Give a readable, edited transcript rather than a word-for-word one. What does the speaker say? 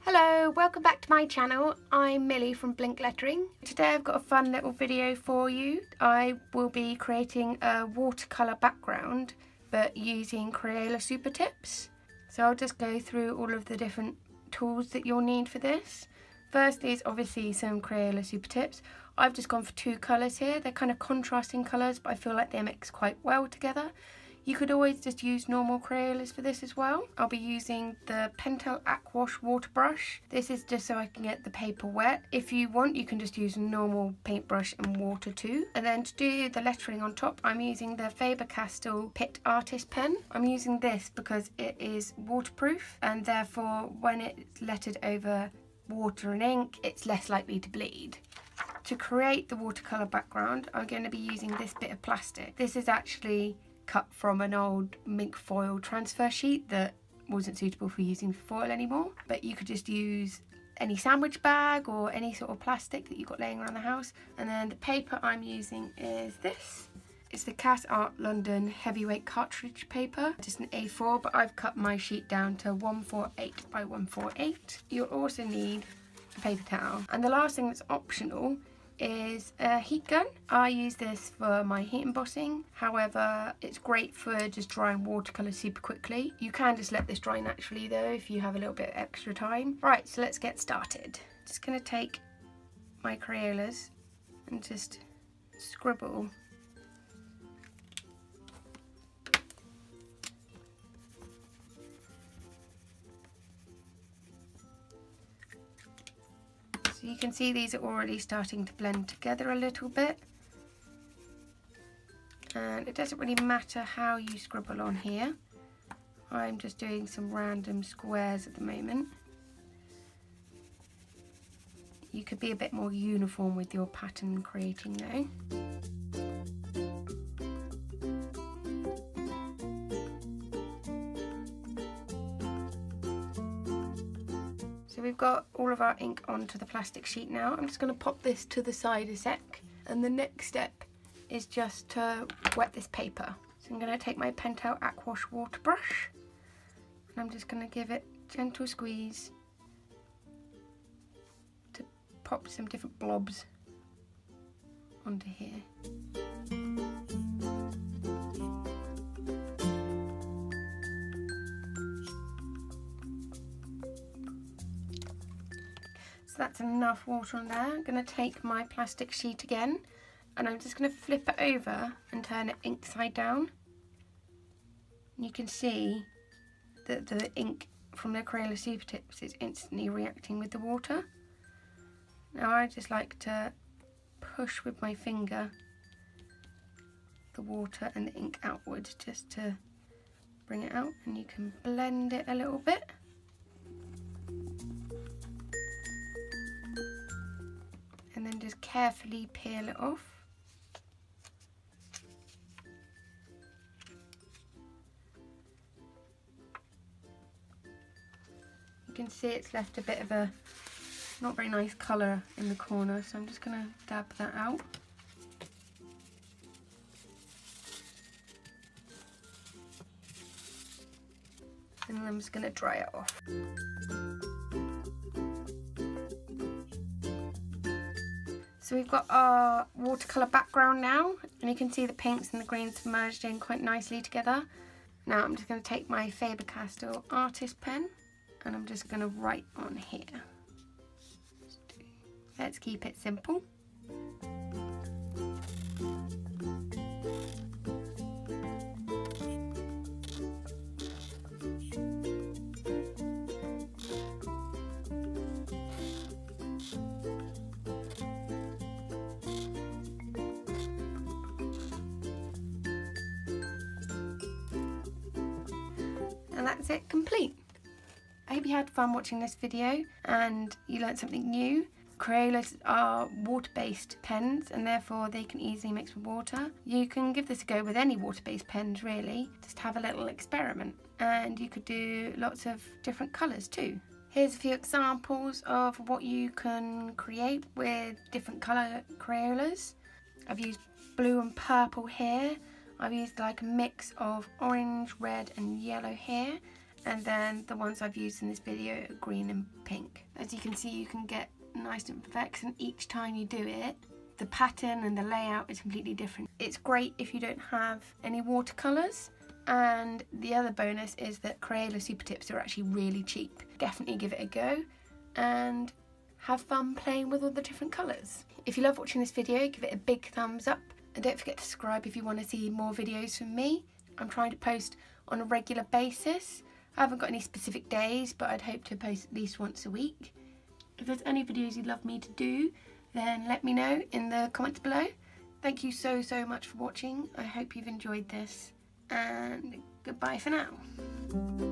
Hello, welcome back to my channel. I'm Millie from Blink Lettering. Today I've got a fun little video for you. I will be creating a watercolour background but using Crayola super tips. So I'll just go through all of the different tools that you'll need for this. First is obviously some Crayola super tips. I've just gone for two colours here. They're kind of contrasting colours, but I feel like they mix quite well together. You could always just use normal Crayolas for this as well. I'll be using the Pentel Aquash water brush. This is just so I can get the paper wet. If you want, you can just use a normal paintbrush and water too. And then to do the lettering on top, I'm using the faber-castell Pitt Artist pen. I'm using this because it is waterproof and therefore when it's lettered over water and ink, it's less likely to bleed. To create the watercolour background, I'm going to be using this bit of plastic. This is actually cut from an old mink foil transfer sheet that wasn't suitable for using foil anymore, but you could just use any sandwich bag or any sort of plastic that you've got laying around the house. And then the paper I'm using is this. It's the Cat Art London heavyweight cartridge paper, just an A4, but I've cut my sheet down to 148 by 148. You'll also need a paper towel, and the last thing that's optional is a heat gun. I use this for my heat embossing, however it's great for just drying watercolour super quickly. You can just let this dry naturally though if you have a little bit of extra time. Right, so let's get started. Just going to take my Crayolas and just scribble so you can see these are already starting to blend together a little bit, and it doesn't really matter how you scribble on here. I'm just doing some random squares at the moment. You could be a bit more uniform with your pattern creating though. So we've got all of our ink onto the plastic sheet now. I'm just going to pop this to the side a sec, and the next step is just to wet this paper. So I'm going to take my Pentel Aquash water brush and I'm just going to give it a gentle squeeze to pop some different blobs onto here. So that's enough water on there. I'm going to take my plastic sheet again and I'm just going to flip it over and turn it ink side down. And you can see that the ink from the Crayola super tips is instantly reacting with the water. Now I just like to push with my finger the water and the ink outwards just to bring it out, and you can blend it a little bit. And then just carefully peel it off. You can see it's left a bit of a not very nice colour in the corner, so I'm just going to dab that out. And then I'm just going to dry it off. So we've got our watercolour background now, and you can see the pinks and the greens merged in quite nicely together. Now I'm just going to take my Faber-Castell Artist pen and I'm just going to write on here. Let's keep it simple. And that's it, complete. I hope you had fun watching this video and you learned something new. Crayolas are water-based pens and therefore they can easily mix with water. You can give this a go with any water-based pens really, just have a little experiment, and you could do lots of different colours too. Here's a few examples of what you can create with different colour Crayolas. I've used blue and purple here. I've used like a mix of orange, red and yellow here, and then the ones I've used in this video are green and pink. As you can see, you can get nice effects, and each time you do it, the pattern and the layout is completely different. It's great if you don't have any watercolours, and the other bonus is that Crayola super tips are actually really cheap. Definitely give it a go and have fun playing with all the different colours. If you love watching this video, give it a big thumbs up, and don't forget to subscribe if you want to see more videos from me. I'm trying to post on a regular basis. I haven't got any specific days, but I'd hope to post at least once a week. If there's any videos you'd love me to do, then let me know in the comments below. Thank you so much for watching. I hope you've enjoyed this, and goodbye for now.